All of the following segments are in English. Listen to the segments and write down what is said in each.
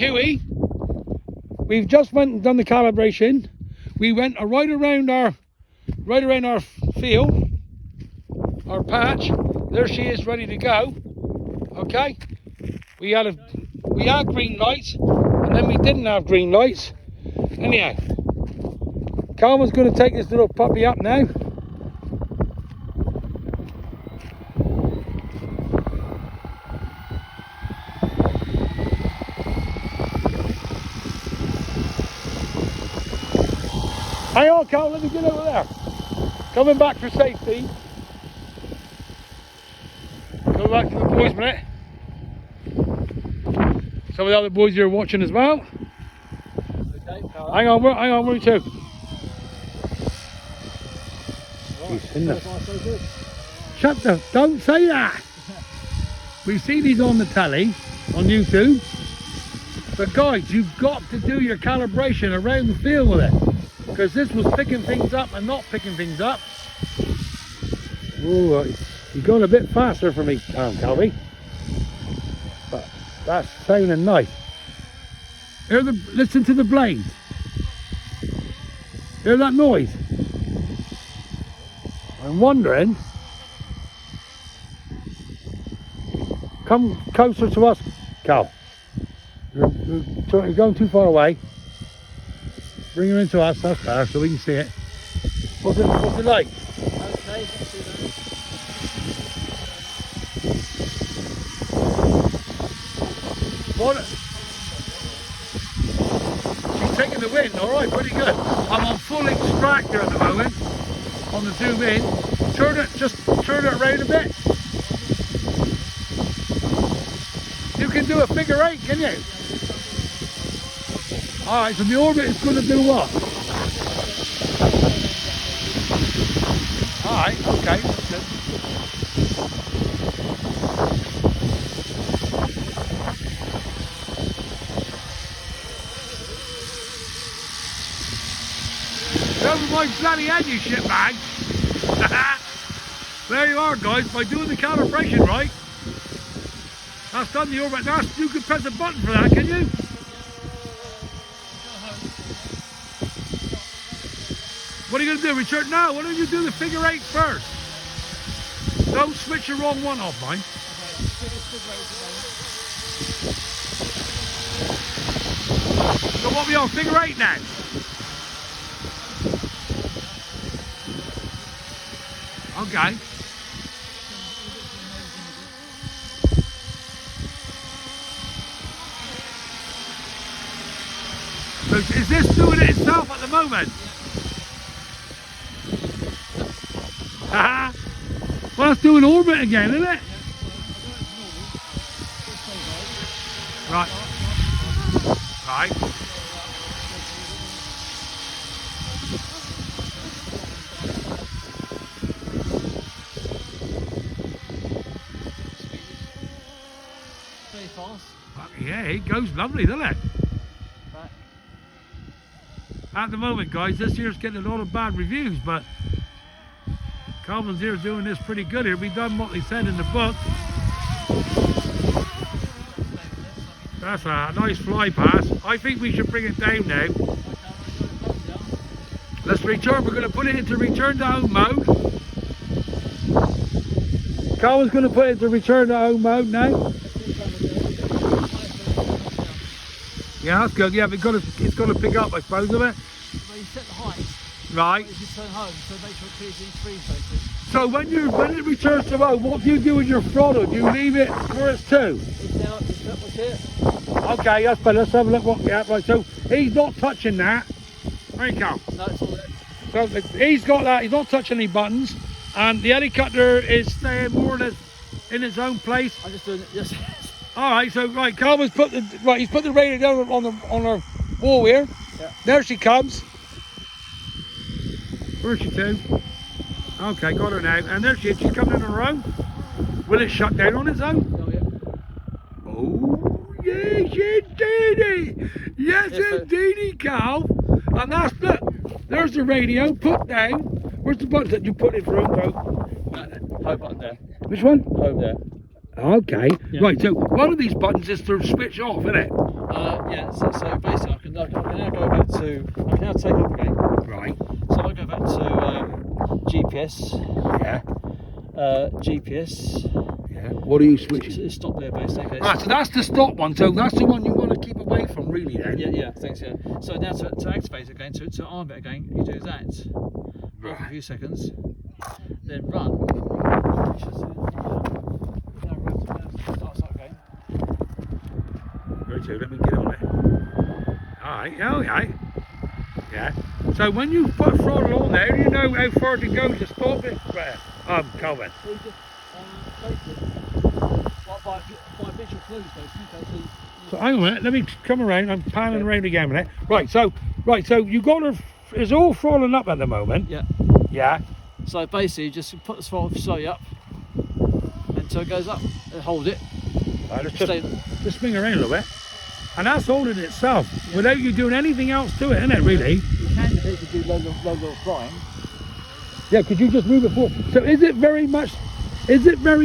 Huey, we've just went and done the calibration. We went right around our field, our patch. There she is, ready to go. Okay, we had green lights, and then we didn't have green lights. Anyhow, Carmen's going to take this little puppy up now. Hang on, Carl, let me get over there. Coming back for safety. Coming back to the boys a minute. Some of the other boys here are watching as well. Okay, Carl. Hang on, where are you two? He's in there. Shut up, don't say that. We've seen these on the telly, on YouTube. But guys, you've got to do your calibration around the field with it. Because this was picking things up and not picking things up. Ooh, you're going a bit faster for me, Calvi. But that's sounding nice. Listen to the blade. Hear that noise? I'm wondering. Come closer to us, Cal. You're going too far away. Bring her into us, that's better, so we can see it. What's it like? Okay, What? She's taking the wind, alright, pretty good. I'm on full extractor at the moment, on the zoom in. Just turn it around a bit. You can do a figure 8, can you? Alright, so the orbit is going to do what? Alright, okay, that's good. Over my bloody head, you shitbag! There you are, guys, by doing the calibration right. That's done the orbit. You can press a button for that, can you? What are you going to do? Return now? Why don't you do the figure 8 first? Don't switch the wrong one off, mine. So what are we on? Figure 8 now? Okay. So is this doing it itself at the moment? Haha. Well, it's doing orbit again, isn't it? Right. Right. very fast. Yeah, it goes lovely, doesn't it? Back. At the moment, guys, this year's getting a lot of bad reviews, but Calvin's here doing this pretty good here. We've done what they said in the book. That's a nice fly pass. I think we should bring it down now. Let's return. We're going to put it into return to home mode. Calvin's going to put it into return to home mode now. Yeah, that's good. Yeah, but it's got to pick up, I suppose, isn't it? Well, you set the height. Right. If you turn home, so make sure it clears in three places. So when it returns to home, what do you do with your throttle? Do you leave it where it's to? It's now, what's it? Okay, that's better. Let's have a look what we have. Right, so he's not touching that. There you go. No, it's all there. So he's got that. He's not touching any buttons, and the eddy cutter is staying more or less in its own place. I'm just doing it. Yes. All right. So right, Calvin's put the He's put the radio down on our wall here. Yeah. There she comes. Where's she to? Okay, got her now. And there she is. She's coming in her own. Will it shut down on its own? Oh, yeah. Oh, yes, indeedy. Yes, indeedy, Cal. And that's the. There's the radio. Put down. Where's the button that you put it through? Home button there. Which one? Home there. Okay. Yeah. Right. So one of these buttons is to switch off, isn't it? Yeah. So basically, I can now go back to. I can now take off again. Right. So I go back to GPS. Yeah. GPS. Yeah. What are you switching? It's stop there, basically. Ah, so that's the stop one. So that's the one you want to keep away from, really, then. Yeah. Thanks. Yeah. So now to activate it again, to arm it again, you do that. Wait for a few seconds. Then run. Starts up again. Right, so let me get on it. Alright, okay. Yeah. So when you put throttle on there, you know how far to go to stop it? Calvin. So you just by visual clues, basically. So hang on a minute, let me come around, I'm panning around again a minute. Right, so you got her, it's all throttling up at the moment. Yeah. Yeah. So basically, you just put the throttle slowly up until it goes up and hold it. Right, let's just swing around a little bit. And that's holding itself without you doing anything else to it, isn't it, really? You can do low level flying. Yeah, could you just move it forward? So is it very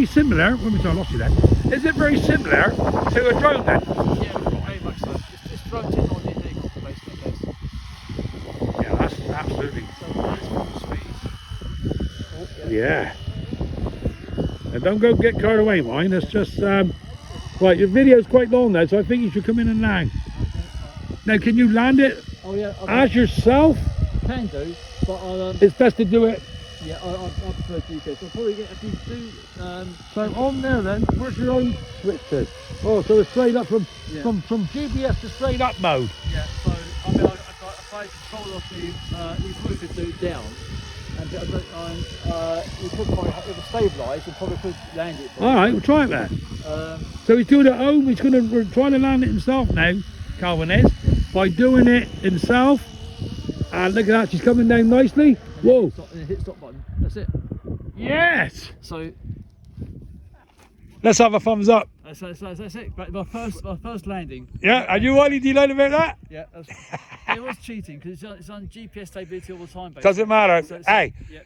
similar, I lost you there, is it very similar to a drone then? Yeah, very much so. It's drone technology vehicle, basically. Yeah, that's absolutely. So nice speed. Yeah. And don't go get carried away, mine. It's just, right, your video's quite long now, so I think you should come in and land. Now, can you land it as yourself? Can do, but I'll, It's best to do it. yeah, I prefer GPS. I'll probably get, if you do, So on there then, where's your own switch to? Oh, so it's straight up from GPS to straight up mode. yeah, so, I mean, if I control off you probably could do down, and you could probably, if it's stabilised, you probably could land it. Alright, we'll try it there. So he's doing it at home, we're trying to land it himself now, Calvin is, by doing it himself. And look at that, she's coming down nicely. Whoa. Hit stop button, that's it. Yes! So, Let's have a thumbs up. that's it. My first landing. Yeah, and you only delight about that? Yeah, it was cheating because it's on GPS stability all the time. Basically. Doesn't matter. Hey, yeah.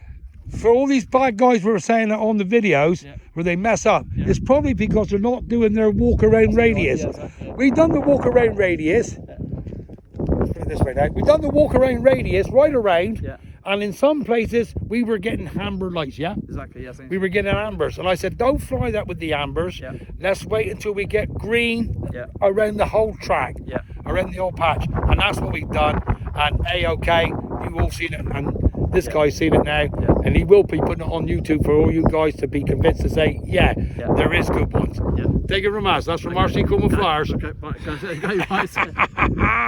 for all these bad guys who were saying that on the videos where they mess up, Yeah. it's probably because they're not doing their walk around radius. Yeah. We've done the walk around radius. Let's put it this way now. We've done the walk around radius right around. Yeah. And in some places we were getting amber lights, yeah? Exactly, yes. We were getting ambers. And I said, don't fly that with the ambers. Yeah. Let's wait until we get green Yeah. around the whole track, Yeah. around the whole patch. And that's what we've done. And A-OK, you've all seen it. And this guy's seen it now. Yeah. And he will be putting it on YouTube for all you guys to be convinced to say, yeah. There is good ones. Yeah. Take it from us. That's from RC Cornwall Flyers. Okay, right, go.